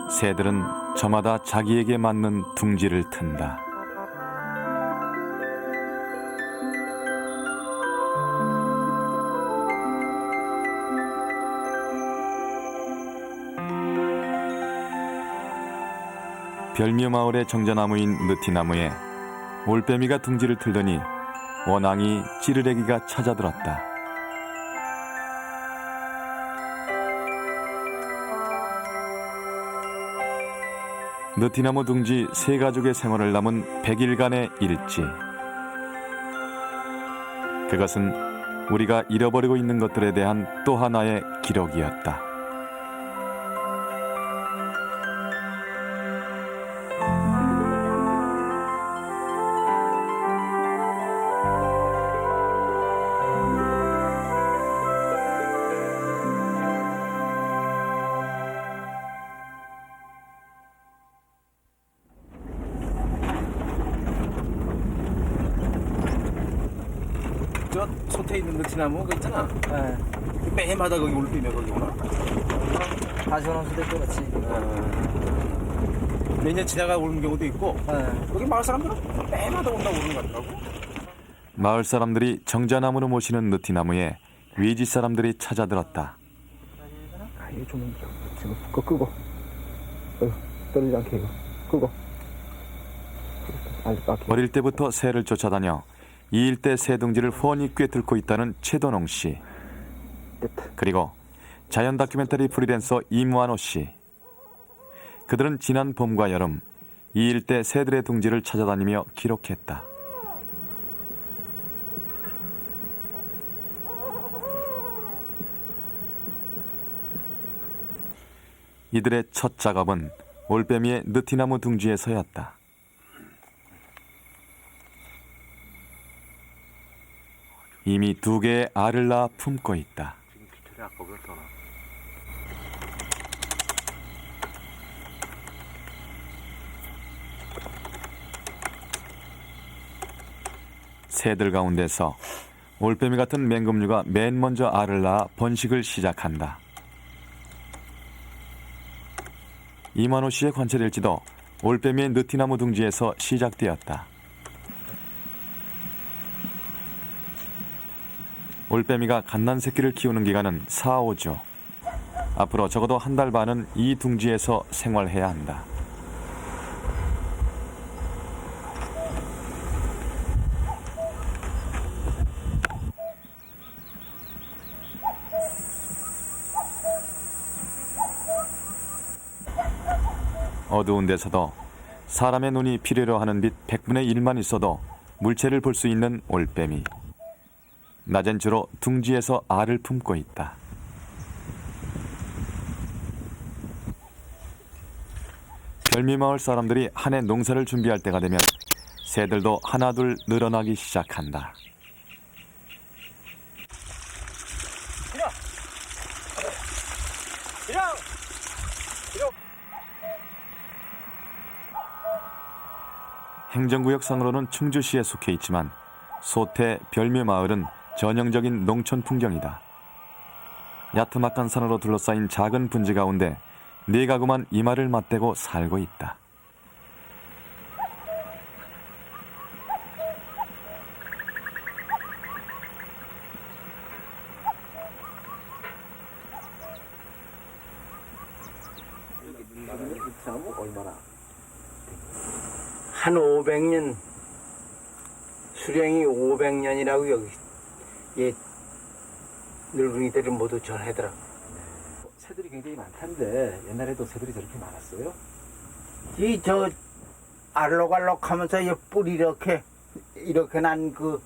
새들은 저마다 자기에게 맞는 둥지를 튼다. 별미어 마을의 정자나무인 느티나무에 올빼미가 둥지를 틀더니 원앙이 찌르레기가 찾아들었다. 느티나무 둥지 세 가족의 생활을 남은 100일간의 일지. 그것은 우리가 잃어버리고 있는 것들에 대한 또 하나의 기록이었다. 저 솥에 있는 느티나무 그 있잖아. 매해마다 거기 올빼미가 거기 오나? 다시 오는 수도 있고 그렇지. 매년 지나가 오는 경우도 있고. 거기 마을 사람들은 매해마다 온다고 오는 것 같더라고. 마을 사람들이 정자나무로 모시는 느티나무에 외지 사람들이 찾아들었다. 아, 이거 좀 지금 그거 끄고. 떨어지지 않게 이거 끄고. 어릴 때부터 새를 쫓아다녀 이 일대 새 둥지를 훤히 꿰뚫고 있다는 최도농 씨. 그리고 자연 다큐멘터리 프리랜서 이무한호 씨. 그들은 지난 봄과 여름 이 일대 새들의 둥지를 찾아다니며 기록했다. 이들의 첫 작업은 올빼미의 느티나무 둥지에서였다. 이미 2개의 알을 낳아 품고 있다. 새들 가운데서 올빼미 같은 맹금류가 맨 먼저 알을 낳아 번식을 시작한다. 이만호 씨의 관찰일지도 올빼미의 느티나무 둥지에서 시작되었다. 올빼미가 갓난 새끼를 키우는 기간은 4, 5주. 앞으로 적어도 한 달 반은 이 둥지에서 생활해야 한다. 어두운 데서도 사람의 눈이 필요로 하는 빛 100분의 1만 있어도 물체를 볼 수 있는 올빼미. 낮엔 주로 둥지에서 알을 품고 있다. 별미마을 사람들이 한 해 농사를 준비할 때가 되면 새들도 하나둘 늘어나기 시작한다. 행정구역상으로는 충주시에 속해 있지만 소태 별미마을은 전형적인 농촌 풍경이다. 야트막한 산으로 둘러싸인 작은 분지 가운데 4가구만 이마를 맞대고 살고 있다. 한 500년 수령이 500년이라고 여기 늙은이들이 모두 전하더라고. 새들이 굉장히 많던데 옛날에도 새들이 저렇게 많았어요? 이 저 알록알록하면서 이 뿔이 이렇게 난 그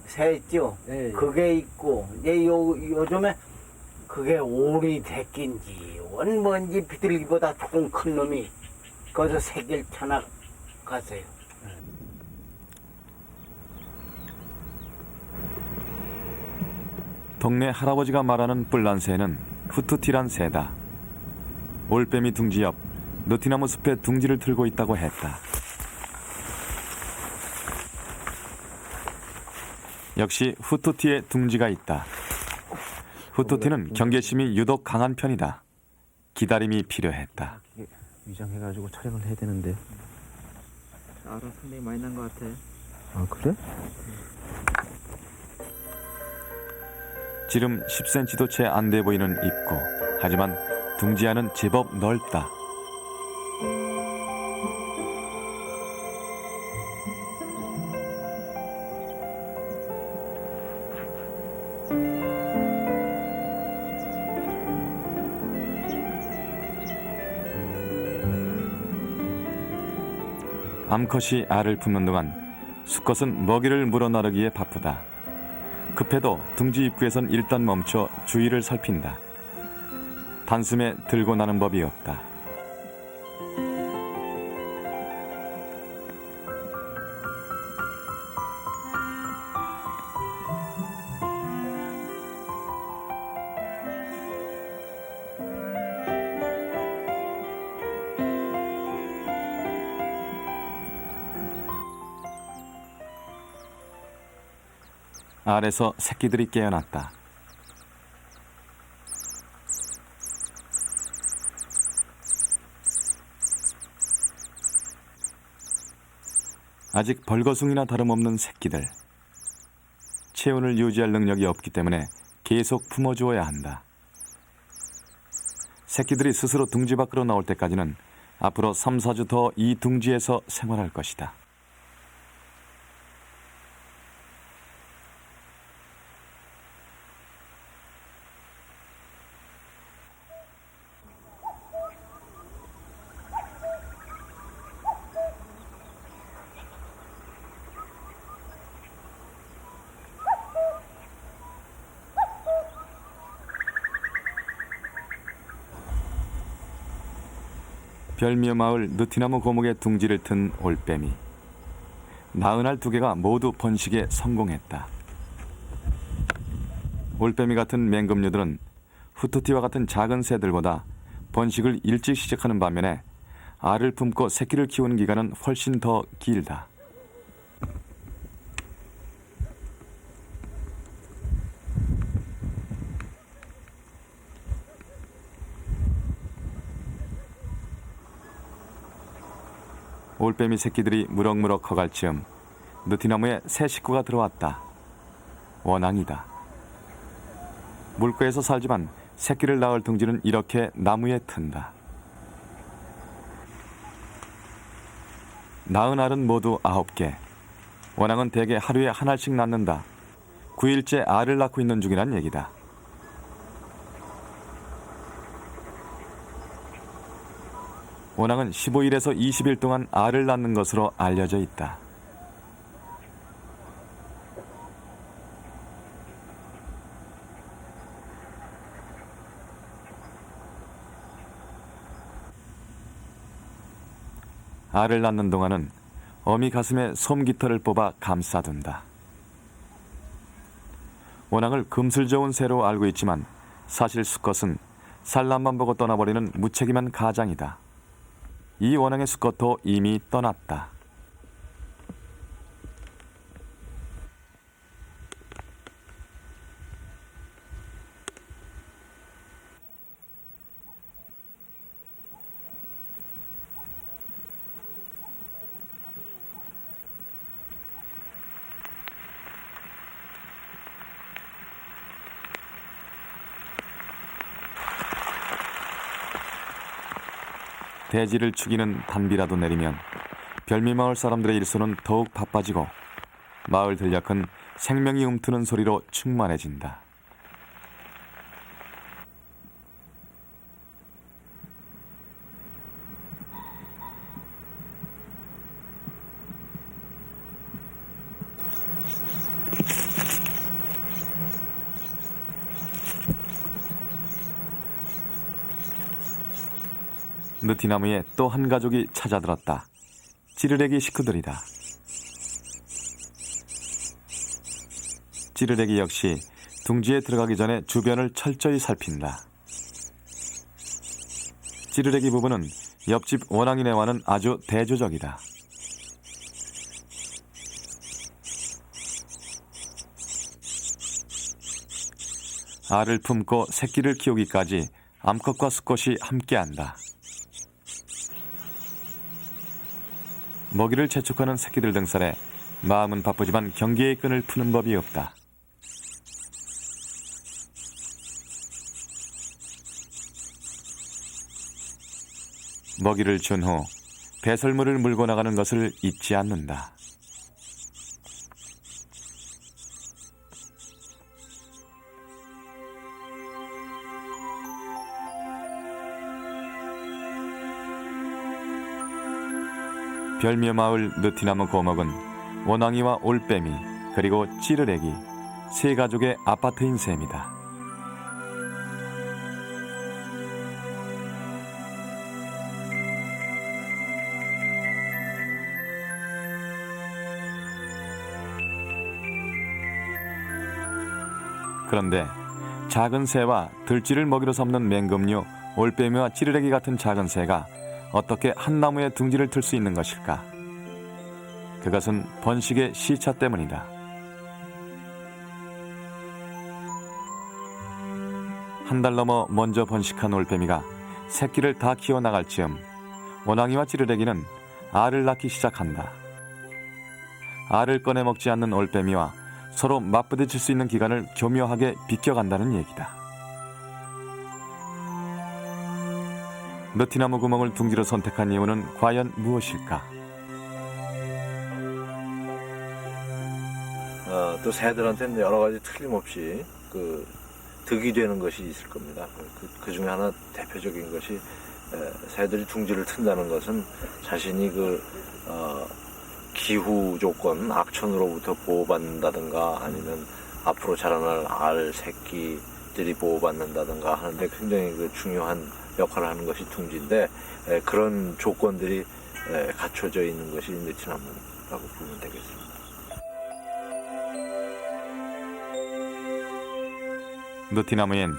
새 있죠. 예. 그게 있고 요즘에 그게 오리 새끼인지 뭔지 비둘기보다 조금 큰 놈이 거기서 새길 쳐나 갔어요. 동네 할아버지가 말하는 뿔난 새는 후투티란 새다. 올빼미 둥지 옆 느티나무 숲에 둥지를 틀고 있다고 했다. 역시 후토티의 둥지가 있다. 후토티는 경계심이 유독 강한 편이다. 기다림이 필요했다. 이게 위장해가지고 촬영을 해야 되는데. 알아 상당히 많이 난 것 같아. 아 그래? 지름 10cm도 채 안 돼 보이는 입구. 하지만 둥지 안은 제법 넓다. 암컷이 알을 품는 동안 수컷은 먹이를 물어나르기에 바쁘다. 급해도 둥지 입구에선 일단 멈춰 주위를 살핀다. 단숨에 들고 나는 법이 없다. 알에서 새끼들이 깨어났다. 아직 벌거숭이나 다름없는 새끼들. 체온을 유지할 능력이 없기 때문에 계속 품어주어야 한다. 새끼들이 스스로 둥지 밖으로 나올 때까지는 앞으로 3, 4주 더 이 둥지에서 생활할 것이다. 별미어 마을 느티나무 고목의 둥지를 튼 올빼미. 낳은 알 2개가 모두 번식에 성공했다. 올빼미 같은 맹금류들은 후토티와 같은 작은 새들보다 번식을 일찍 시작하는 반면에 알을 품고 새끼를 키우는 기간은 훨씬 더 길다. 올빼미 새끼들이 무럭무럭 커갈 즈음 느티나무에 새 식구가 들어왔다. 원앙이다. 물가에서 살지만 새끼를 낳을 둥지는 이렇게 나무에 튼다. 낳은 알은 모두 9개. 원앙은 대개 하루에 한 알씩 낳는다. 9일째 알을 낳고 있는 중이란 얘기다. 원앙은 15일에서 20일 동안 알을 낳는 것으로 알려져 있다. 알을 낳는 동안은 어미 가슴에 솜깃털을 뽑아 감싸둔다. 원앙을 금슬 좋은 새로 알고 있지만 사실 수컷은 산란만 보고 떠나버리는 무책임한 가장이다. 이 원앙의 수컷도 이미 떠났다. 대지를 축이는 단비라도 내리면 별미마을 사람들의 일손은 더욱 바빠지고 마을 들녘은 생명이 움트는 소리로 충만해진다. 느티나무에 또 한 가족이 찾아들었다. 찌르레기 식구들이다. 찌르레기 역시 둥지에 들어가기 전에 주변을 철저히 살핀다. 찌르레기 부부는 옆집 원앙이네와는 아주 대조적이다. 알을 품고 새끼를 키우기까지 암컷과 수컷이 함께한다. 먹이를 재촉하는 새끼들 등살에 마음은 바쁘지만 경계의 끈을 푸는 법이 없다. 먹이를 준 후 배설물을 물고 나가는 것을 잊지 않는다. 별미마을 느티나무 고목은 원앙이와 올빼미 그리고 찌르레기 세 가족의 아파트인 셈이다. 그런데 작은 새와 들쥐를 먹이로 삼는 맹금류, 올빼미와 찌르레기 같은 작은 새가 어떻게 한 나무에 둥지를 틀 수 있는 것일까? 그것은 번식의 시차 때문이다. 한 달 넘어 먼저 번식한 올빼미가 새끼를 다 키워나갈 즈음 원앙이와 찌르레기는 알을 낳기 시작한다. 알을 꺼내 먹지 않는 올빼미와 서로 맞부딪힐 수 있는 기간을 교묘하게 비껴간다는 얘기다. 느티나무 구멍을 둥지로 선택한 이유는 과연 무엇일까? 또 새들한테는 여러 가지 틀림없이 득이 되는 것이 있을 겁니다. 그 중에 하나 대표적인 것이 새들이 둥지를 튼다는 것은 자신이 기후 조건, 악천후로부터 보호받는다든가 아니면 앞으로 자라날 알 새끼들이 보호받는다든가 하는데 굉장히 중요한 역할을 하는 것이 둥지인데 그런 조건들이 갖춰져 있는 것이 느티나무라고 보면 되겠습니다. 느티나무엔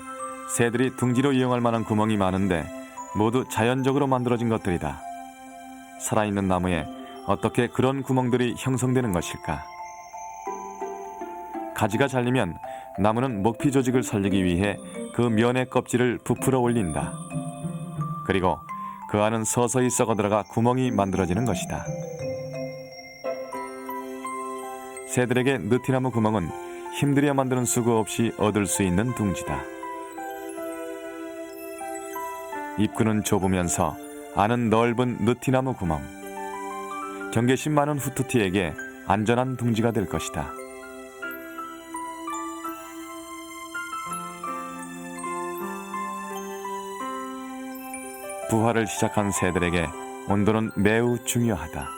새들이 둥지로 이용할 만한 구멍이 많은데 모두 자연적으로 만들어진 것들이다. 살아있는 나무에 어떻게 그런 구멍들이 형성되는 것일까? 가지가 잘리면 나무는 목피 조직을 살리기 위해 그 면의 껍질을 부풀어 올린다. 그리고 그 안은 서서히 썩어들어가 구멍이 만들어지는 것이다. 새들에게 느티나무 구멍은 힘들여 만드는 수고 없이 얻을 수 있는 둥지다. 입구는 좁으면서 안은 넓은 느티나무 구멍. 경계심 많은 후투티에게 안전한 둥지가 될 것이다. 부화를 시작한 새들에게 온도는 매우 중요하다.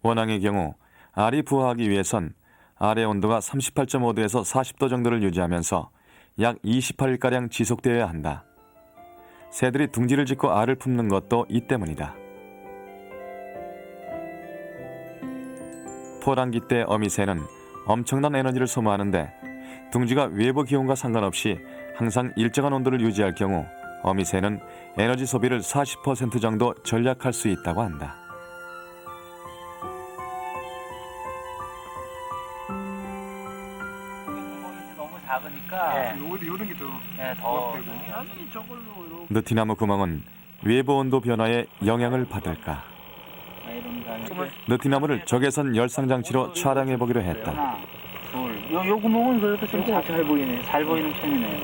원앙의 경우 알이 부화하기 위해선 알의 온도가 38.5도에서 40도 정도를 유지하면서 약 28일가량 지속되어야 한다. 새들이 둥지를 짓고 알을 품는 것도 이 때문이다. 포란기 때 어미새는 엄청난 에너지를 소모하는데 둥지가 외부 기온과 상관없이 항상 일정한 온도를 유지할 경우 어미새는 에너지 소비를 40% 정도 절약할 수 있다고 한다. 너무 작으니까 오히려 이런 게 더 느티나무 구멍은 외부 온도 변화에 영향을 받을까? 느티나무를 적외선 열상 장치로 촬영해 보기로 했다. 하나, 둘. 요 구멍은 그래도 좀 잘 보이네. 잘 보이는 편이네.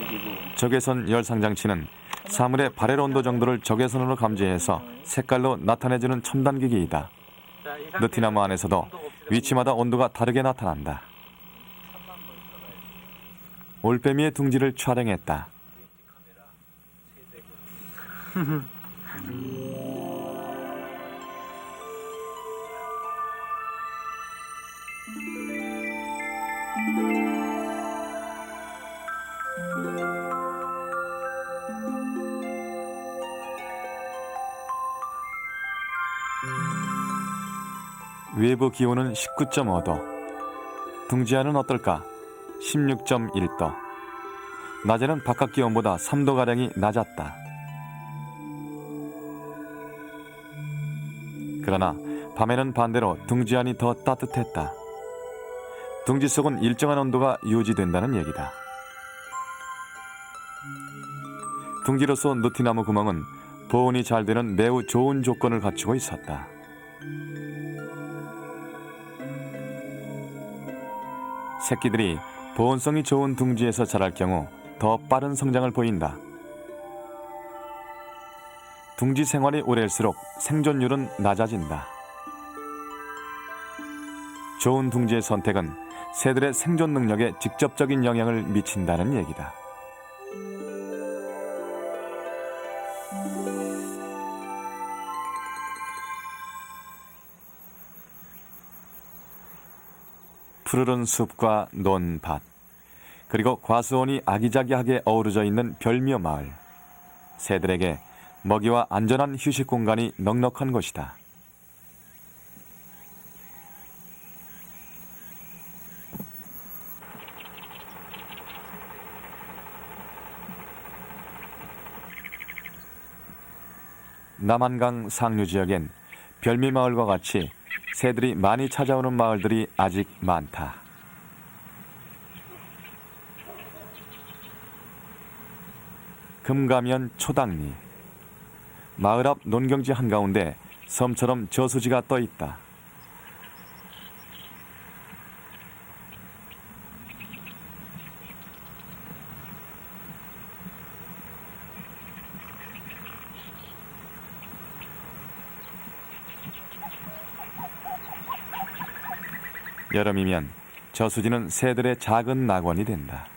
그리고 적외선 열상 장치는 사물의 발열 온도 정도를 적외선으로 감지해서 색깔로 나타내주는 첨단 기기이다. 느티나무 안에서도 위치마다 온도가 다르게 나타난다. 올빼미의 둥지를 촬영했다. 외부 기온은 19.5도. 둥지 안은 어떨까? 16.1도. 낮에는 바깥 기온보다 3도가량이 낮았다. 그러나 밤에는 반대로 둥지 안이 더 따뜻했다. 둥지 속은 일정한 온도가 유지된다는 얘기다. 둥지로서 느티나무 구멍은 보온이 잘 되는 매우 좋은 조건을 갖추고 있었다. 새끼들이 보온성이 좋은 둥지에서 자랄 경우 더 빠른 성장을 보인다. 둥지 생활이 오래일수록 생존율은 낮아진다. 좋은 둥지의 선택은 새들의 생존 능력에 직접적인 영향을 미친다는 얘기다. 푸르른 숲과 논 밭, 그리고 과수원이 아기자기하게 어우러져 있는 별미어 마을. 새들에게 먹이와 안전한 휴식 공간이 넉넉한 곳이다. 남한강 상류 지역엔 별미마을과 같이 새들이 많이 찾아오는 마을들이 아직 많다. 금가면 초당리. 마을 앞 논경지 한가운데 섬처럼 저수지가 떠 있다. 여름이면 저수지는 새들의 작은 낙원이 된다.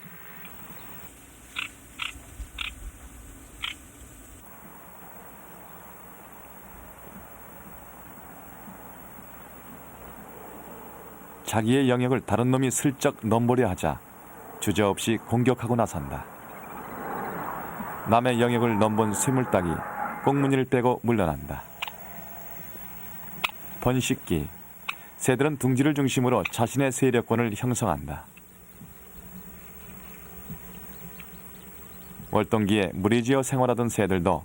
자기의 영역을 다른 놈이 슬쩍 넘보려 하자 주저없이 공격하고 나선다. 남의 영역을 넘본 쇠물딱이 꽁무니를 떼고 물러난다. 번식기. 새들은 둥지를 중심으로 자신의 세력권을 형성한다. 월동기에 무리지어 생활하던 새들도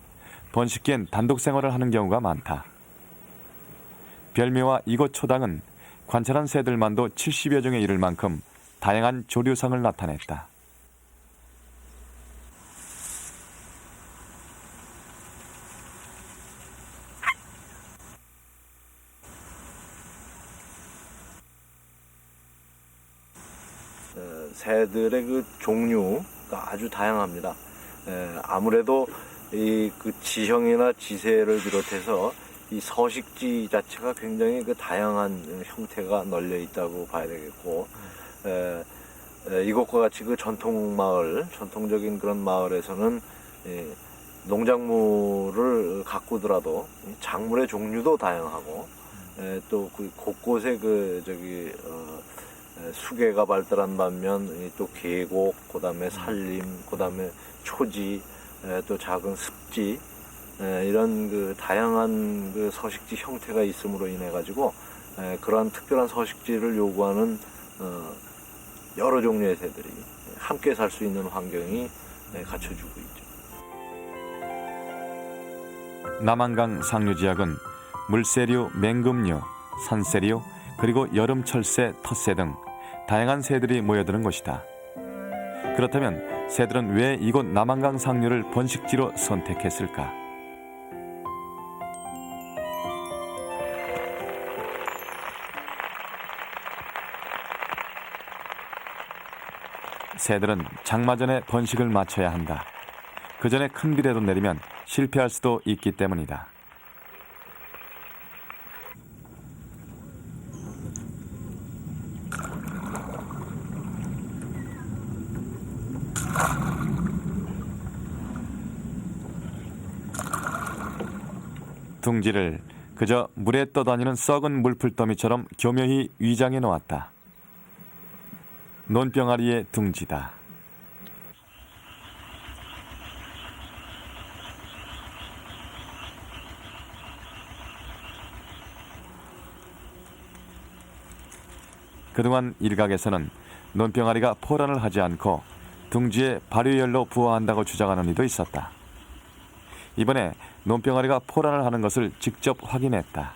번식기엔 단독 생활을 하는 경우가 많다. 별미와 이곳 초당은 관찰한 새들만도 70여 종에 이를 만큼 다양한 조류상을 나타냈다. 새들의 그 종류가 아주 다양합니다. 아무래도 이 그 지형이나 지세를 비롯해서 이 서식지 자체가 굉장히 그 다양한 형태가 널려 있다고 봐야 되겠고, 이것과 같이 그 전통 마을, 전통적인 그런 마을에서는 농작물을 가꾸더라도 작물의 종류도 다양하고, 또 그 곳곳에 수계가 발달한 반면 또 계곡, 그다음에 산림, 그다음에 초지, 또 작은 습지, 이런 그 다양한 그 서식지 형태가 있음으로 인해 가지고 그러한 특별한 서식지를 요구하는 여러 종류의 새들이 함께 살 수 있는 환경이 갖춰주고 있죠. 남한강 상류 지역은 물새류, 맹금류, 산새류, 그리고 여름철새, 텃새 등 다양한 새들이 모여드는 곳이다. 그렇다면 새들은 왜 이곳 남한강 상류를 번식지로 선택했을까? 새들은 장마 전에 번식을 마쳐야 한다. 그 전에 큰 비라도 내리면 실패할 수도 있기 때문이다. 둥지를 그저 물에 떠다니는 썩은 물풀더미처럼 교묘히 위장해 놓았다. 논병아리의 둥지다. 그동안 일각에서는 논병아리가 포란을 하지 않고 둥지에 발효열로 부화한다고 주장하는 이도 있었다. 이번에 논병아리가 포란을 하는 것을 직접 확인했다.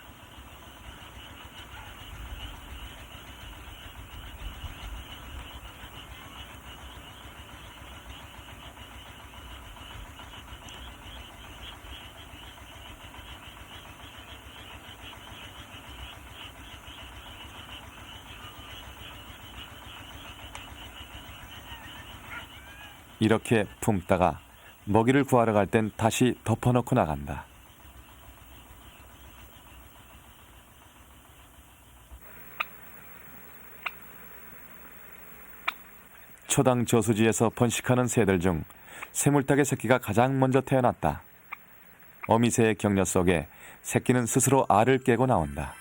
이렇게 품다가 먹이를 구하러 갈 땐 다시 덮어놓고 나간다. 초당 저수지에서 번식하는 새들 중 새물닭의 새끼가 가장 먼저 태어났다. 어미새의 격려 속에 새끼는 스스로 알을 깨고 나온다.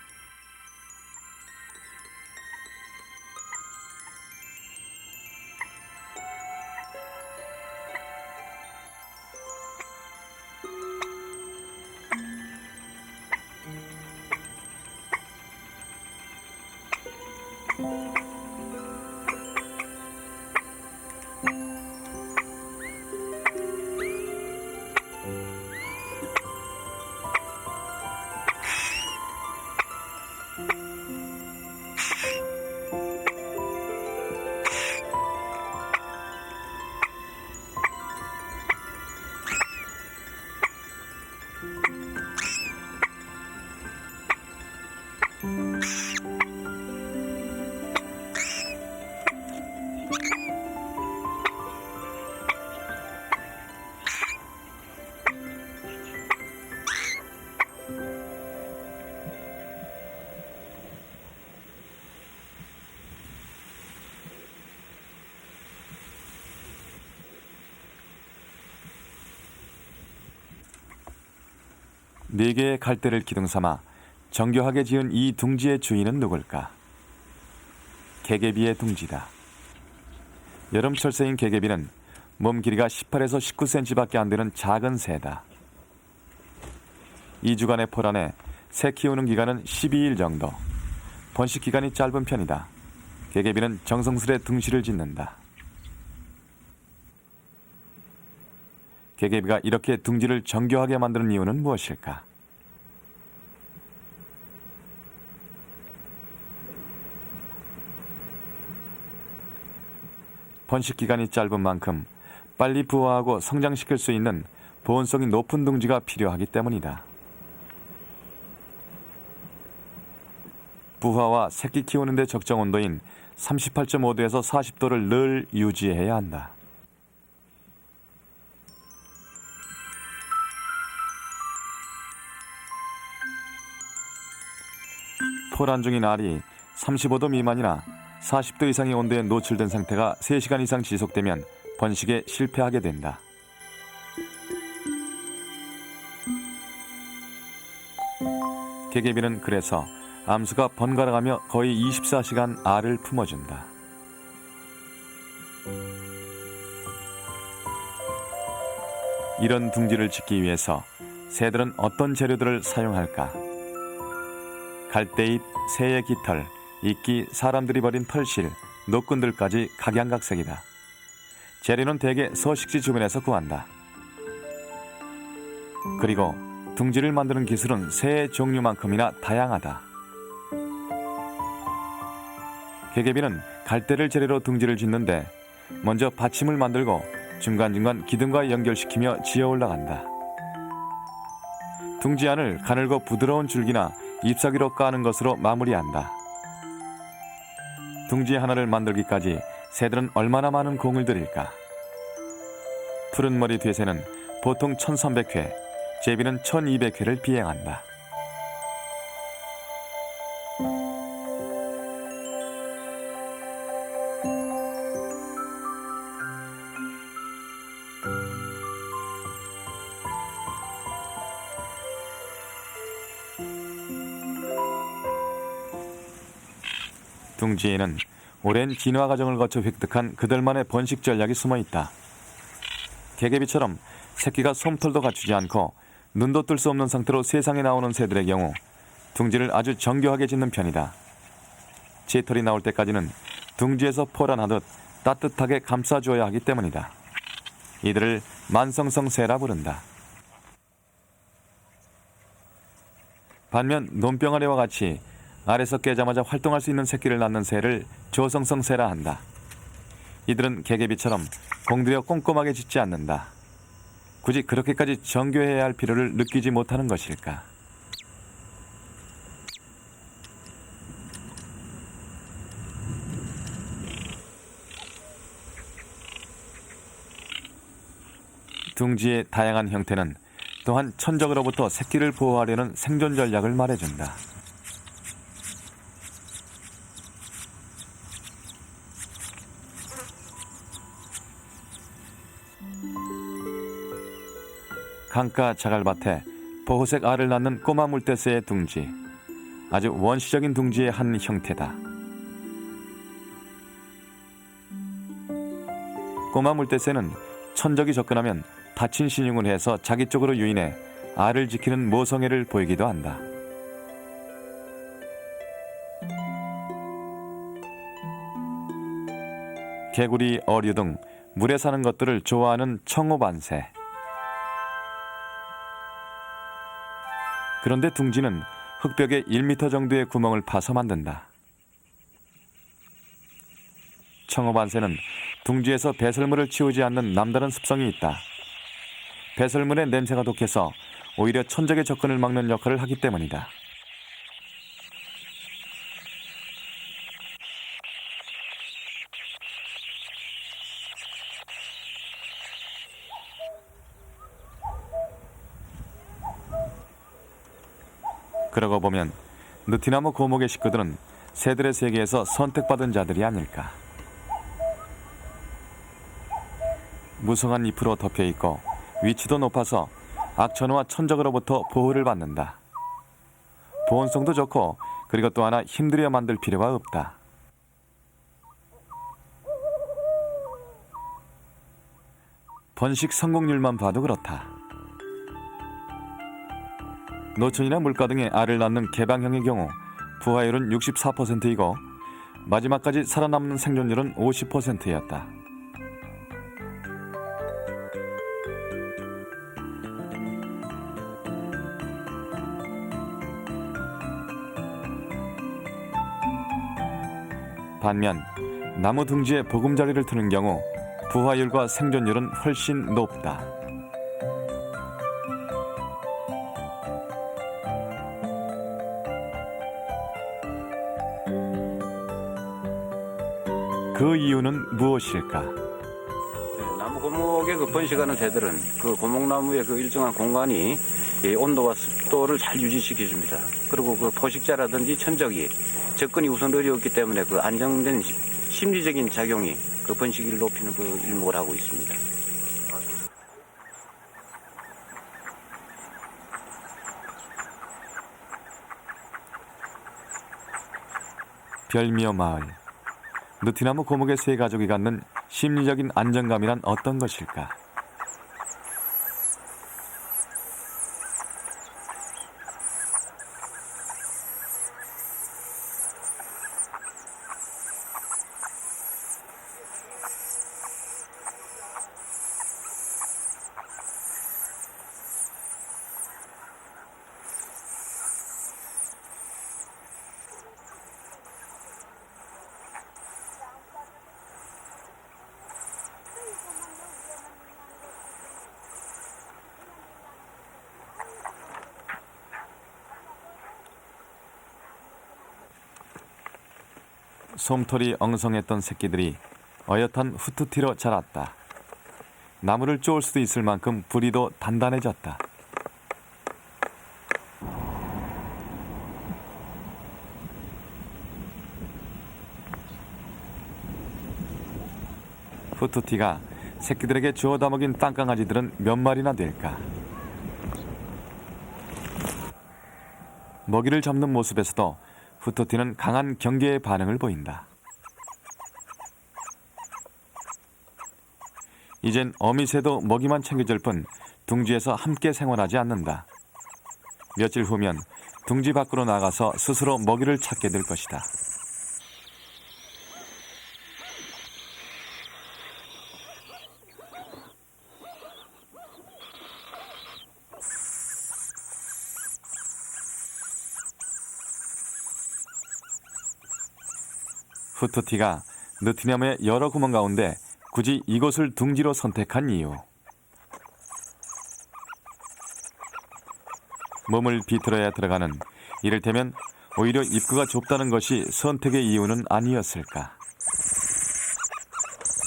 네 개의 갈대를 기둥 삼아 정교하게 지은 이 둥지의 주인은 누굴까? 개개비의 둥지다. 여름철새인 개개비는 몸 길이가 18에서 19cm밖에 안 되는 작은 새다. 2주간의 포 안에 새 키우는 기간은 12일 정도. 번식 기간이 짧은 편이다. 개개비는 정성스레 둥지를 짓는다. 개개비가 이렇게 둥지를 정교하게 만드는 이유는 무엇일까? 번식 기간이 짧은 만큼 빨리 부화하고 성장시킬 수 있는 보온성이 높은 둥지가 필요하기 때문이다. 부화와 새끼 키우는 데 적정 온도인 38.5도에서 40도를 늘 유지해야 한다. 포란 중인 알이 35도 미만이나 40도 이상의 온도에 노출된 상태가 3시간 이상 지속되면 번식에 실패하게 된다. 개개비는 그래서 암수가 번갈아가며 거의 24시간 알을 품어준다. 이런 둥지를 짓기 위해서 새들은 어떤 재료들을 사용할까? 갈대잎, 새의 깃털, 이끼, 사람들이 버린 털실, 노끈들까지 각양각색이다. 재료는 대개 서식지 주변에서 구한다. 그리고 둥지를 만드는 기술은 새의 종류만큼이나 다양하다. 개개비는 갈대를 재료로 둥지를 짓는데 먼저 받침을 만들고 중간중간 기둥과 연결시키며 지어 올라간다. 둥지 안을 가늘고 부드러운 줄기나 잎사귀로 까는 것으로 마무리한다. 둥지 하나를 만들기까지 새들은 얼마나 많은 공을 들일까? 푸른머리 돼새는 보통 1300회, 제비는 1200회를 비행한다. 둥지에는 오랜 진화 과정을 거쳐 획득한 그들만의 번식 전략이 숨어 있다. 개개비처럼 새끼가 솜털도 갖추지 않고 눈도 뜰 수 없는 상태로 세상에 나오는 새들의 경우 둥지를 아주 정교하게 짓는 편이다. 제털이 나올 때까지는 둥지에서 포란하듯 따뜻하게 감싸줘야 하기 때문이다. 이들을 만성성새라 부른다. 반면 논병아리와 같이 알에서 깨자마자 활동할 수 있는 새끼를 낳는 새를 조성성새라 한다. 이들은 개개비처럼 공들여 꼼꼼하게 짓지 않는다. 굳이 그렇게까지 정교해야 할 필요를 느끼지 못하는 것일까? 둥지의 다양한 형태는 또한 천적으로부터 새끼를 보호하려는 생존 전략을 말해준다. 강가 자갈밭에 보호색 알을 낳는 꼬마 물대새의 둥지. 아주 원시적인 둥지의 한 형태다. 꼬마 물대새는 천적이 접근하면 다친 신용을 해서 자기 쪽으로 유인해 알을 지키는 모성애를 보이기도 한다. 개구리, 어류 등 물에 사는 것들을 좋아하는 청호반새. 그런데 둥지는 흙벽에 1m 정도의 구멍을 파서 만든다. 청호반새는 둥지에서 배설물을 치우지 않는 남다른 습성이 있다. 배설물의 냄새가 독해서 오히려 천적의 접근을 막는 역할을 하기 때문이다. 그러고 보면 느티나무 고목의 식구들은 새들의 세계에서 선택받은 자들이 아닐까. 무성한 잎으로 덮여 있고 위치도 높아서 악천후와 천적으로부터 보호를 받는다. 보온성도 좋고 그리고 또 하나 힘들여 만들 필요가 없다. 번식 성공률만 봐도 그렇다. 노천이나 물가 등의 알을 낳는 개방형의 경우 부화율은 64%이고 마지막까지 살아남는 생존율은 50%였다. 반면 나무 둥지에 보금자리를 트는 경우 부화율과 생존율은 훨씬 높다. 그 이유는 무엇일까? 나무 고목의 그 번식하는 새들은 그 고목나무의 그 일정한 공간이 이 온도와 습도를 잘 유지시켜줍니다. 그리고 그 포식자라든지 천적이 접근이 우선 어려웠기 때문에 그 안정된 심리적인 작용이 그 번식을 높이는 그 일목을 하고 있습니다. 별미어 마을. 느티나무 고목의 세 가족이 갖는 심리적인 안정감이란 어떤 것일까? 솜털이 엉성했던 새끼들이 어엿한 후투티로 자랐다. 나무를 쪼을 수도 있을 만큼 부리도 단단해졌다. 후투티가 새끼들에게 주워 다먹인 땅강아지들은 몇 마리나 될까? 먹이를 잡는 모습에서도 후투티는 강한 경계의 반응을 보인다. 이젠 어미새도 먹이만 챙겨줄 뿐 둥지에서 함께 생활하지 않는다. 며칠 후면 둥지 밖으로 나가서 스스로 먹이를 찾게 될 것이다. 후투티가 느티나무의 여러 구멍 가운데 굳이 이곳을 둥지로 선택한 이유. 몸을 비틀어야 들어가는 이를테면 오히려 입구가 좁다는 것이 선택의 이유는 아니었을까.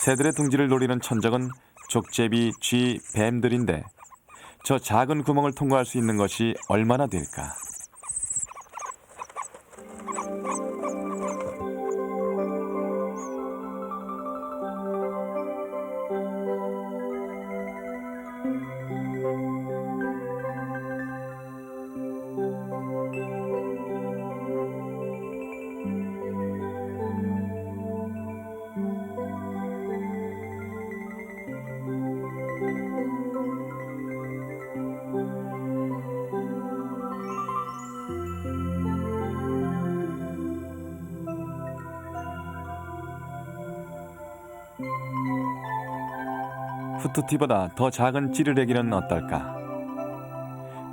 새들의 둥지를 노리는 천적은 족제비, 쥐, 뱀들인데 저 작은 구멍을 통과할 수 있는 것이 얼마나 될까? 후투티보다 더 작은 찌르레기는 어떨까?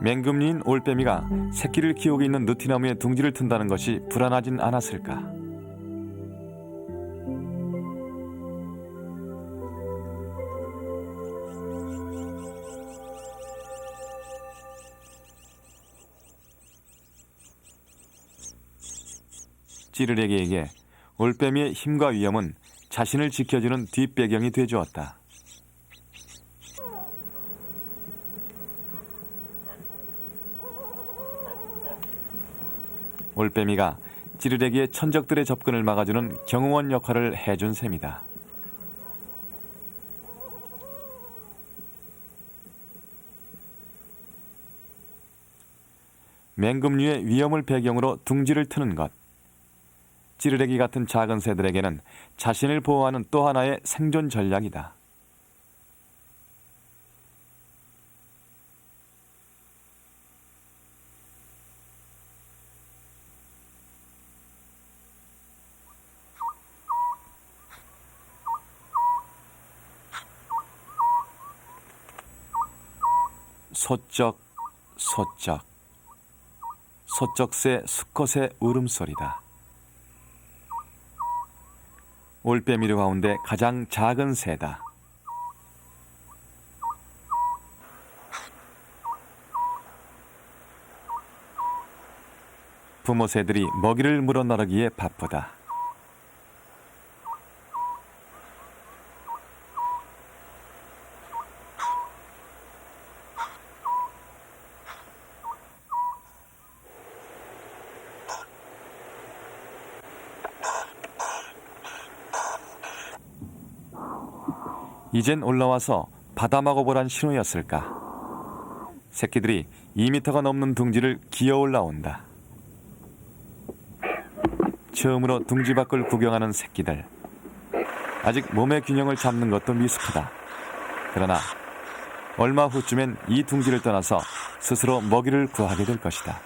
맹금류인 올빼미가 새끼를 키우고 있는 느티나무에 둥지를 튼다는 것이 불안하진 않았을까? 찌르레기에게 올빼미의 힘과 위험은 자신을 지켜주는 뒷배경이 되주었다. 올빼미가 찌르레기의 천적들의 접근을 막아주는 경호원 역할을 해준 셈이다. 맹금류의 위험을 배경으로 둥지를 트는 것. 찌르레기 같은 작은 새들에게는 자신을 보호하는 또 하나의 생존 전략이다. 소쩍 소쩍 소쩍새 수컷의 울음소리다. 올빼미류 가운데 가장 작은 새다. 부모 새들이 먹이를 물어 나르기에 바쁘다. 이젠 올라와서 바다 먹어보란 신호였을까? 새끼들이 2미터가 넘는 둥지를 기어 올라온다. 처음으로 둥지 밖을 구경하는 새끼들. 아직 몸의 균형을 잡는 것도 미숙하다. 그러나 얼마 후쯤엔 이 둥지를 떠나서 스스로 먹이를 구하게 될 것이다.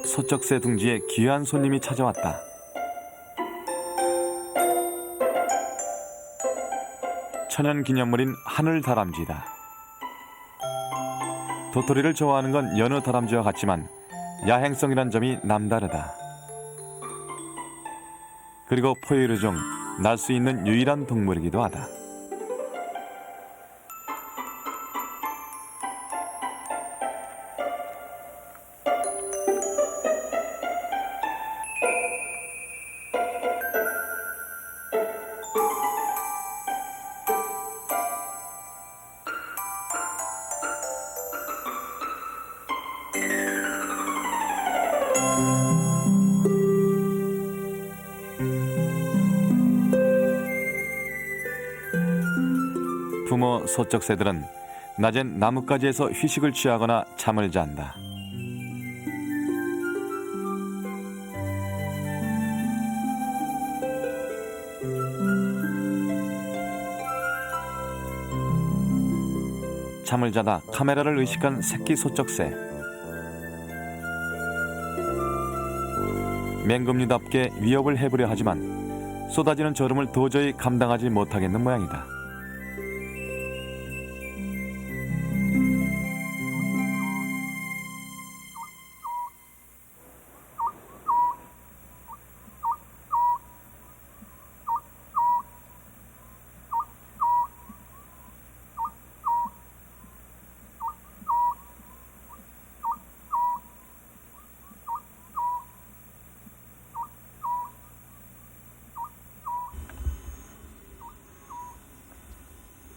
소쩍새 둥지에 귀한 손님이 찾아왔다. 천연기념물인 하늘다람쥐다. 도토리를 좋아하는 건 여느 다람쥐와 같지만 야행성이란 점이 남다르다. 그리고 포유류 중 날 수 있는 유일한 동물이기도 하다. 부모 소쩍새들은 낮엔 나뭇가지에서 휴식을 취하거나 잠을 잔다. 잠을 자다 카메라를 의식한 새끼 소쩍새. 맹금류답게 위협을 해보려 하지만 쏟아지는 저름을 도저히 감당하지 못하겠는 모양이다.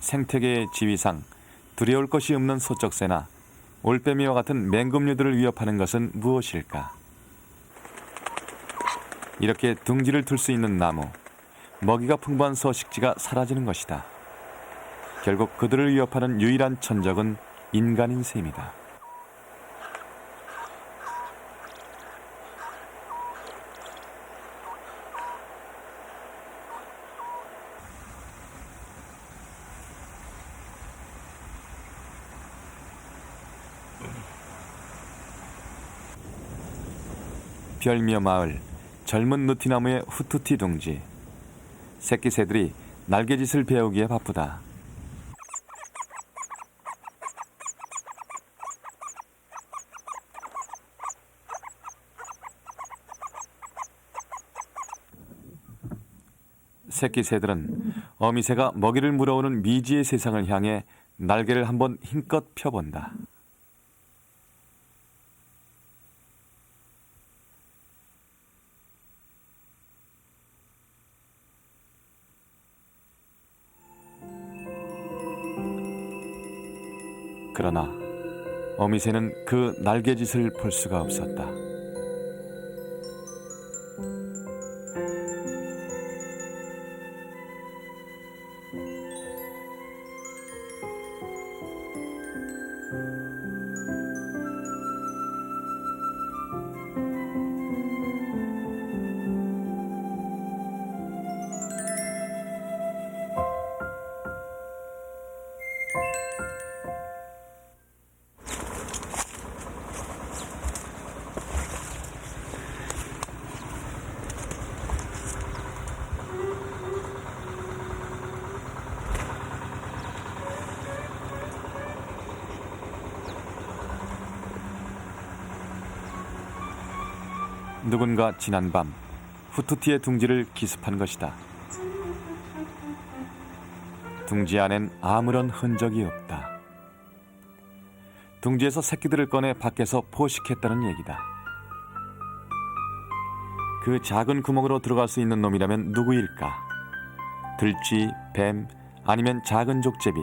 생태계의 지위상 두려울 것이 없는 소쩍새나 올빼미와 같은 맹금류들을 위협하는 것은 무엇일까? 이렇게 둥지를 둘 수 있는 나무, 먹이가 풍부한 서식지가 사라지는 것이다. 결국 그들을 위협하는 유일한 천적은 인간인 셈이다. 별미어 마을 젊은 느티나무의 후투티 둥지. 새끼 새들이 날개짓을 배우기에 바쁘다. 새끼 새들은 어미새가 먹이를 물어오는 미지의 세상을 향해 날개를 한번 힘껏 펴본다. 그러나 어미새는 그 날개짓을 볼 수가 없었다. 누군가 지난밤 후투티의 둥지를 기습한 것이다. 둥지 안엔 아무런 흔적이 없다. 둥지에서 새끼들을 꺼내 밖에서 포식했다는 얘기다. 그 작은 구멍으로 들어갈 수 있는 놈이라면 누구일까? 들쥐, 뱀, 아니면 작은 족제비.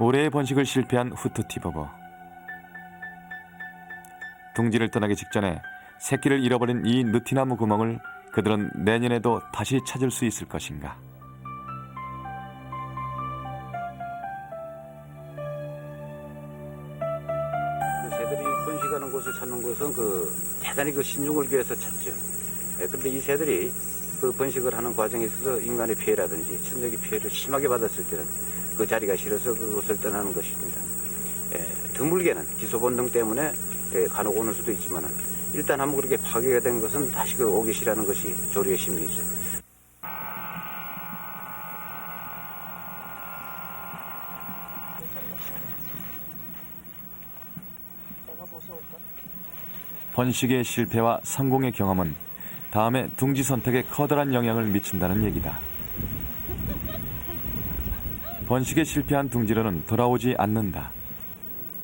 올해의 번식을 실패한 후투티 보고 둥지를 떠나기 직전에 새끼를 잃어버린 이 느티나무 구멍을 그들은 내년에도 다시 찾을 수 있을 것인가? 새들이 번식하는 곳을 찾는 것은 대단히 신중을 기해서 찾죠. 그런데 이 새들이 그 번식을 하는 과정에 있어서 인간의 피해라든지 천적의 피해를 심하게 받았을 때는 그 자리가 싫어서 그곳을 떠나는 것입니다. 드물게는 기소 본능 때문에 간혹 오는 수도 있지만 일단 한번 그렇게 파괴가 된 것은 다시 오기 싫어하는 것이 조류의 심리죠. 번식의 실패와 성공의 경험은 다음에 둥지 선택에 커다란 영향을 미친다는 얘기다. 번식에 실패한 둥지로는 돌아오지 않는다.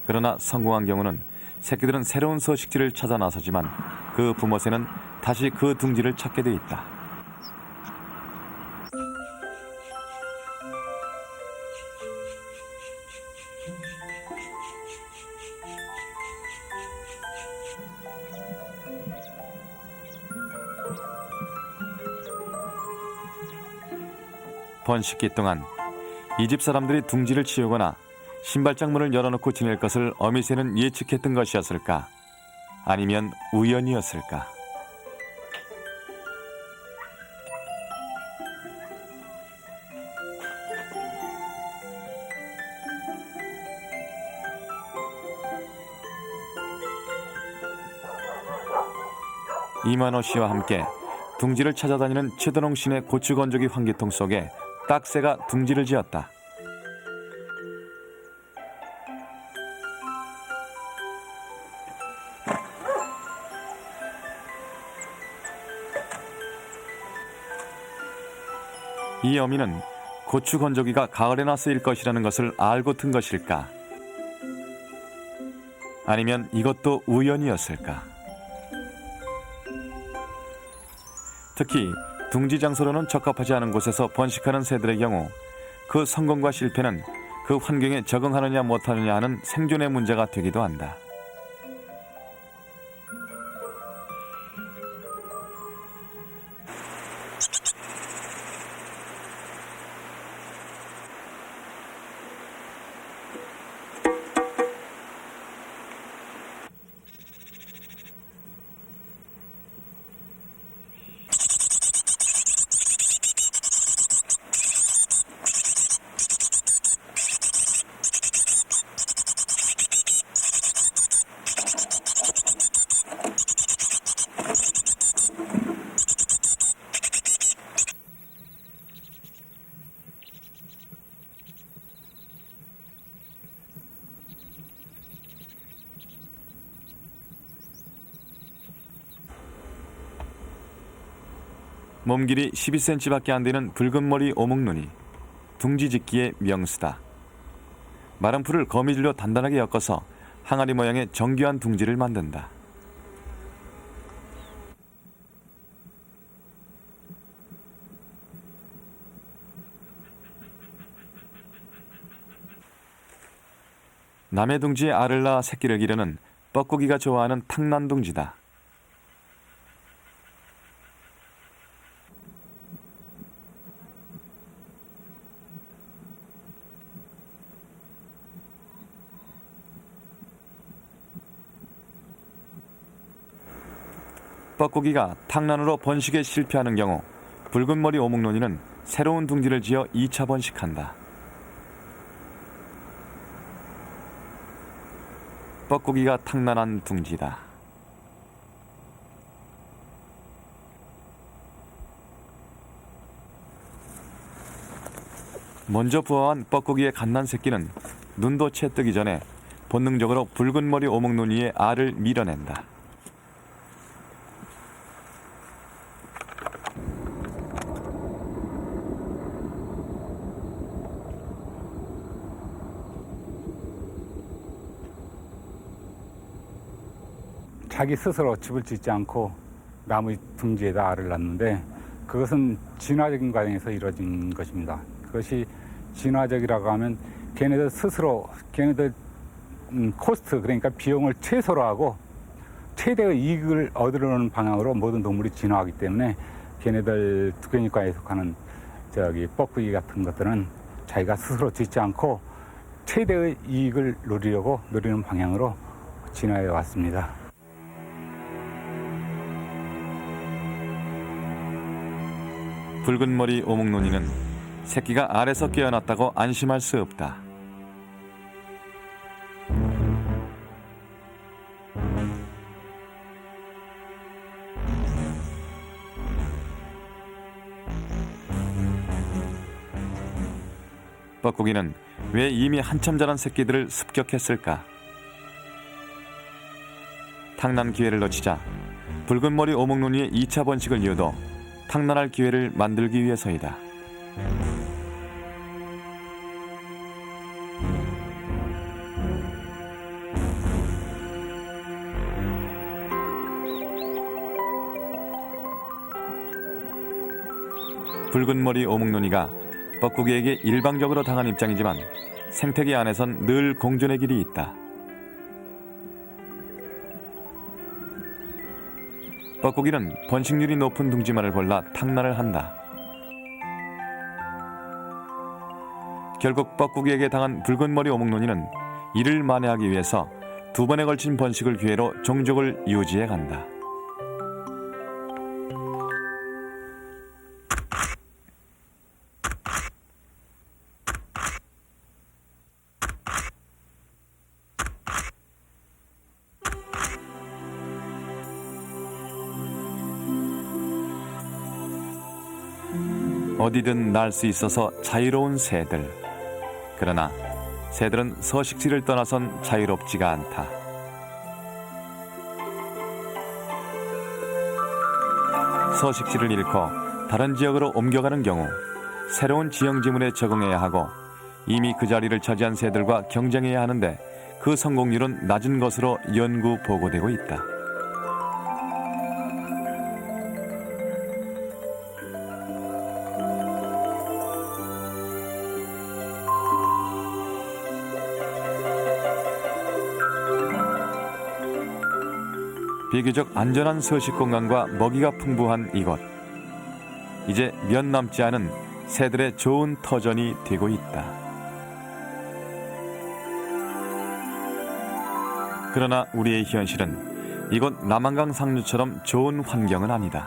그러나 성공한 경우는 새끼들은 새로운 서식지를 찾아 나서지만 그 부모새는 다시 그 둥지를 찾게 돼 있다. 번식기 동안 이 집 사람들이 둥지를 치우거나 신발장 문을 열어놓고 지낼 것을 어미새는 예측했던 것이었을까? 아니면 우연이었을까? 이만호 씨와 함께 둥지를 찾아다니는 최도농 씨네 고추 건조기 환기통 속에 딱새가 둥지를 지었다. 이 어미는 고추 건조기가 가을에나 쓰일 것이라는 것을 알고 튼 것일까? 아니면 이것도 우연이었을까? 특히 둥지 장소로는 적합하지 않은 곳에서 번식하는 새들의 경우 그 성공과 실패는 그 환경에 적응하느냐 못하느냐 하는 생존의 문제가 되기도 한다. 몸 길이 12cm밖에 안 되는 붉은 머리 오목눈이 둥지짓기의 명수다. 마른 풀을 거미줄로 단단하게 엮어서 항아리 모양의 정교한 둥지를 만든다. 남의 둥지에 알을 낳아 새끼를 기르는 뻐꾸기가 좋아하는 탕난둥지다. 뻐꾸기가 탕난으로 번식에 실패하는 경우 붉은 머리 오목눈이는 새로운 둥지를 지어 2차 번식한다. 뻐꾸기가 탕난한 둥지다. 먼저 부화한 뻐꾸기의 갓난 새끼는 눈도 채 뜨기 전에 본능적으로 붉은 머리 오목눈이의 알을 밀어낸다. 자기 스스로 집을 짓지 않고 나무 둥지에다 알을 낳는데 그것은 진화적인 과정에서 이루어진 것입니다. 그것이 진화적이라고 하면 걔네들 스스로 걔네들 코스트 그러니까 비용을 최소로 하고 최대의 이익을 얻으려는 방향으로 모든 동물이 진화하기 때문에 걔네들 두개니과에 속하는 뻐꾸기 같은 것들은 자기가 스스로 짓지 않고 최대의 이익을 노리는 방향으로 진화해 왔습니다. 붉은 머리 오목눈이는 새끼가 알에서 깨어났다고 안심할 수 없다. 뻐꾸기는 왜 이미 한참 자란 새끼들을 습격했을까? 탕난 기회를 놓치자 붉은 머리 오목눈이의 2차 번식을 이어도 탕난할 기회를 만들기 위해서이다. 붉은 머리 오목눈이가 뻐꾸기에게 일방적으로 당한 입장이지만 생태계 안에선 늘 공존의 길이 있다. 뻐꾸기는 번식률이 높은 둥지만을 골라 탕난을 한다. 결국 뻐꾸기에게 당한 붉은 머리 오목눈이는 이를 만회하기 위해서 2번에 걸친 번식을 기회로 종족을 유지해 간다. 어디든 날 수 있어서 자유로운 새들. 그러나 새들은 서식지를 떠나선 자유롭지가 않다. 서식지를 잃고 다른 지역으로 옮겨가는 경우 새로운 지형 지문에 적응해야 하고 이미 그 자리를 차지한 새들과 경쟁해야 하는데 그 성공률은 낮은 것으로 연구 보고되고 있다. 비교적 안전한 서식 공간과 먹이가 풍부한 이곳. 이제 몇 남지 않은 새들의 좋은 터전이 되고 있다. 그러나 우리의 현실은 이곳 남한강 상류처럼 좋은 환경은 아니다.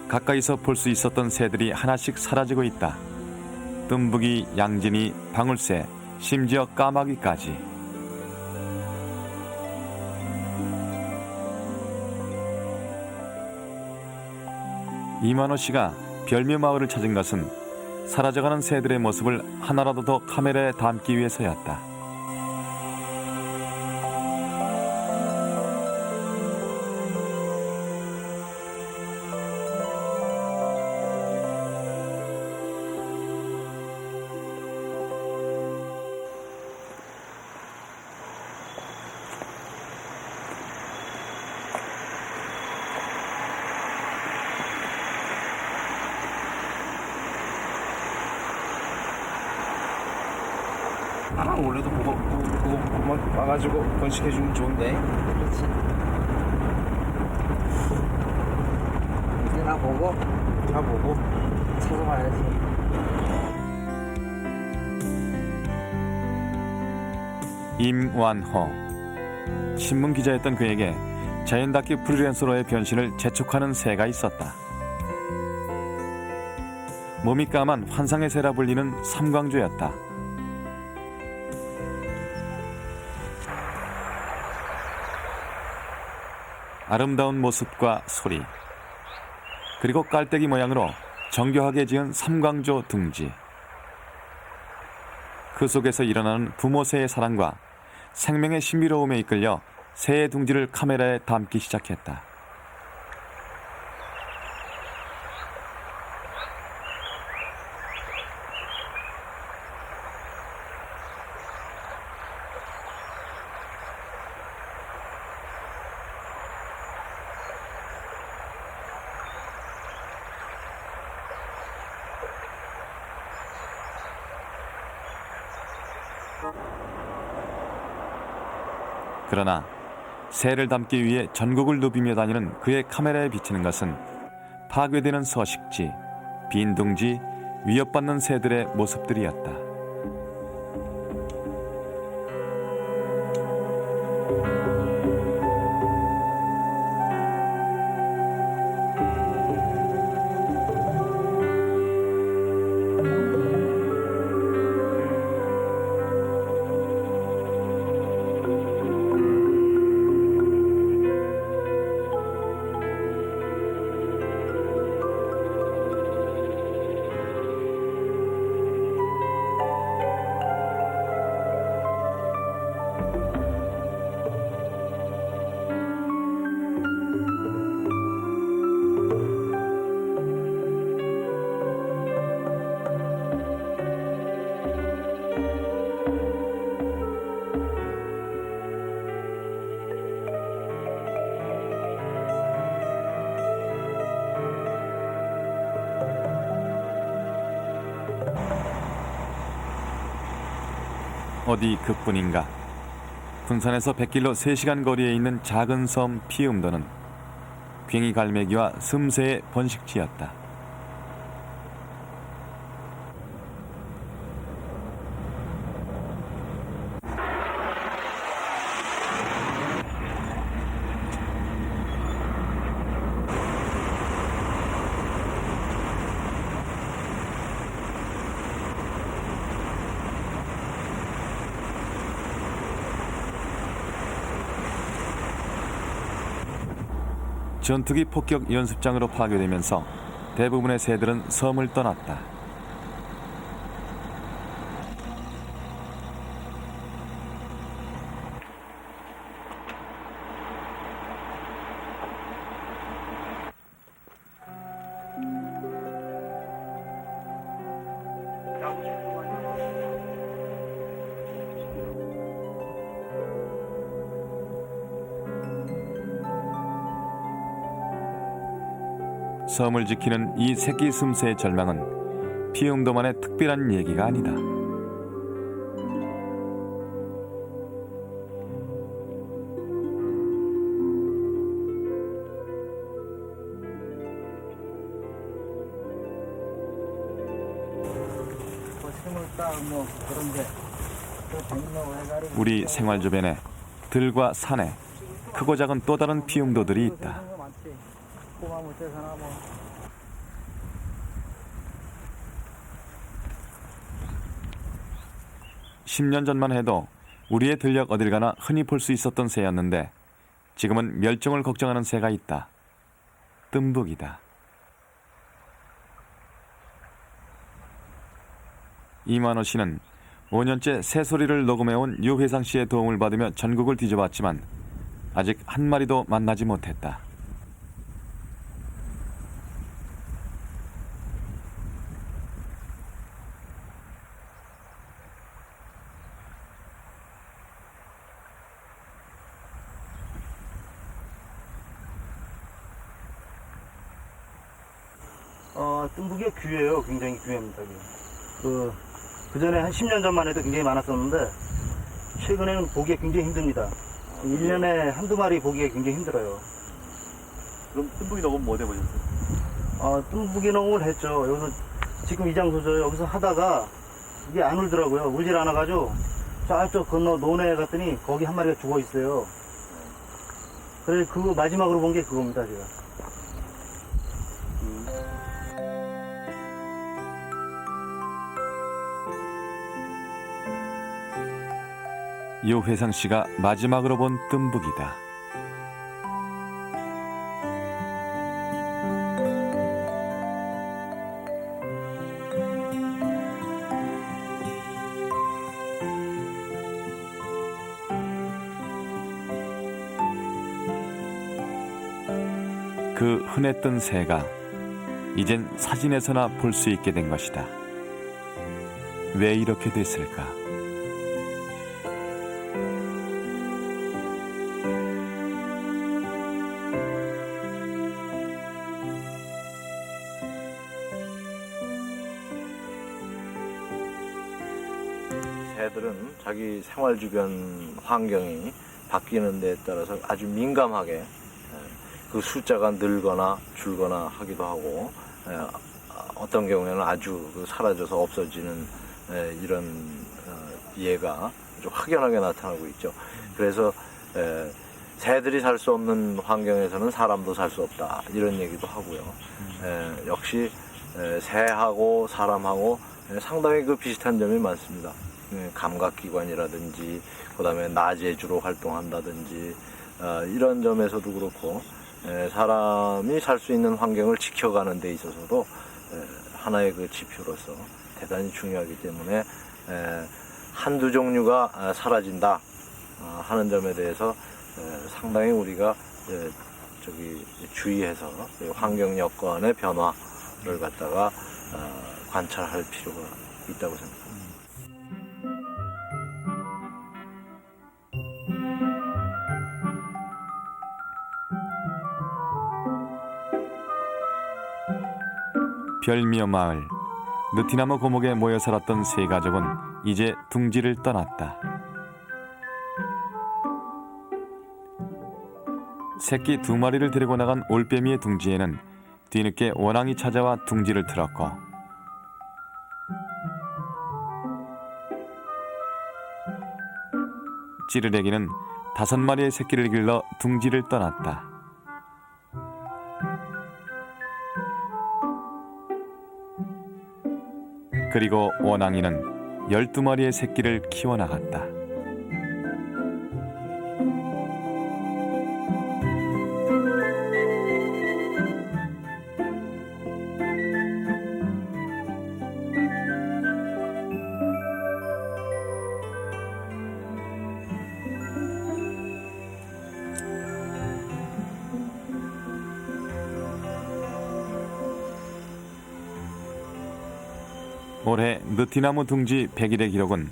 가까이서 볼 수 있었던 새들이 하나씩 사라지고 있다. 뜸부기, 양진이, 방울새, 심지어 까마귀까지. 이만호 씨가 별묘 마을을 찾은 것은 사라져가는 새들의 모습을 하나라도 더 카메라에 담기 위해서였다. 원래도 그거만 와가지고 번식해주면 좋은데. 그렇지. 이제 나 보고 다 보고. 찾아봐야지. 임완호. 신문 기자였던 그에게 자연다큐 프리랜서로의 변신을 재촉하는 새가 있었다. 몸이 까만 환상의 새라 불리는 삼광조였다. 아름다운 모습과 소리, 그리고 깔때기 모양으로 정교하게 지은 삼광조 둥지. 그 속에서 일어나는 부모새의 사랑과 생명의 신비로움에 이끌려 새의 둥지를 카메라에 담기 시작했다. 그러나 새를 담기 위해 전국을 누비며 다니는 그의 카메라에 비치는 것은 파괴되는 서식지, 빈 둥지, 위협받는 새들의 모습들이었다. 어디 그뿐인가. 군산에서 100km 3시간 거리에 있는 작은 섬 피음도는 괭이 갈매기와 슴새의 번식지였다. 전투기 폭격 연습장으로 파괴되면서 대부분의 새들은 섬을 떠났다. 섬을 지키는 이 새끼 슴새의 절망은 피음도만의 특별한 얘기가 아니다. 심을까 뭐 그런데 또 재밌는 해가리. 우리 생활 주변에 들과 산에 크고 작은 또 다른 피움도들이 있다. 꼬마무 떼사나 뭐. 10년 전만 해도 우리의 들녘 어딜 가나 흔히 볼 수 있었던 새였는데 지금은 멸종을 걱정하는 새가 있다. 뜸북이다. 이만호 씨는 5년째 새소리를 녹음해온 유회상 씨의 도움을 받으며 전국을 뒤져봤지만 아직 한 마리도 만나지 못했다. 뜸북이가 귀해요. 굉장히 귀합니다. 그 전에 한 10년 전만 해도 굉장히 많았었는데 최근에는 보기가 굉장히 힘듭니다. 1년에 한두 마리 보기가 굉장히 힘들어요. 그럼 뜸북이 녹음 뭐 해보셨어요? 뜸북이 농을 했죠. 여기서 지금 이 장소죠. 여기서 하다가 이게 안 울더라고요. 울질 않아가지고 저쪽 건너 논에 갔더니 거기 한 마리가 죽어 있어요. 그래서 그거 마지막으로 본 게 그겁니다, 제가. 유회상 씨가 마지막으로 본 뜸북이다. 그 흔했던 새가 이젠 사진에서나 볼 수 있게 된 것이다. 왜 이렇게 됐을까? 새들은 자기 생활 주변 환경이 바뀌는 데에 따라서 아주 민감하게 그 숫자가 늘거나 줄거나 하기도 하고 어떤 경우에는 아주 사라져서 없어지는 이런 예가 아주 확연하게 나타나고 있죠. 그래서 새들이 살 수 없는 환경에서는 사람도 살 수 없다 이런 얘기도 하고요. 역시 새하고 사람하고 상당히 그 비슷한 점이 많습니다. 감각기관이라든지 그다음에 낮에 주로 활동한다든지 이런 점에서도 그렇고 사람이 살 수 있는 환경을 지켜가는 데 있어서도 하나의 그 지표로서 대단히 중요하기 때문에 한두 종류가 사라진다 하는 점에 대해서 상당히 우리가 주의해서 환경 여건의 변화를 갖다가 관찰할 필요가 있다고 생각합니다. 별미어 마을 느티나무 고목에 모여 살았던 세 가족은 이제 둥지를 떠났다. 새끼 2마리를 데리고 나간 올빼미의 둥지에는 뒤늦게 원앙이 찾아와 둥지를 틀었고 찌르레기는 5마리의 새끼를 길러 둥지를 떠났다. 그리고 원앙이는 12마리의 새끼를 키워나갔다. 올해 느티나무 둥지 100일의 기록은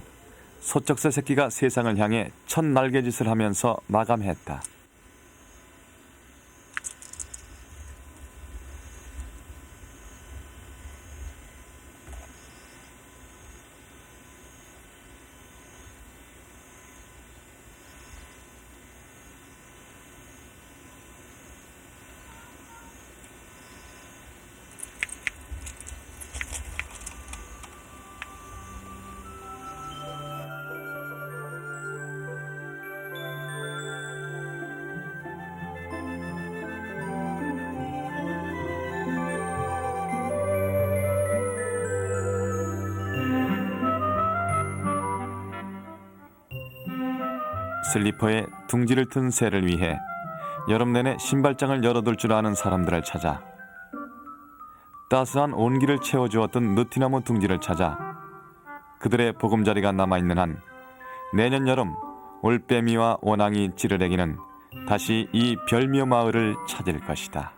소쩍새 새끼가 세상을 향해 첫 날개짓을 하면서 마감했다. 슬리퍼에 둥지를 튼 새를 위해 여름 내내 신발장을 열어둘 줄 아는 사람들을 찾아, 따스한 온기를 채워주었던 느티나무 둥지를 찾아 그들의 보금자리가 남아있는 한 내년 여름 올빼미와 원앙이 찌르레기는 다시 이 별미어 마을을 찾을 것이다.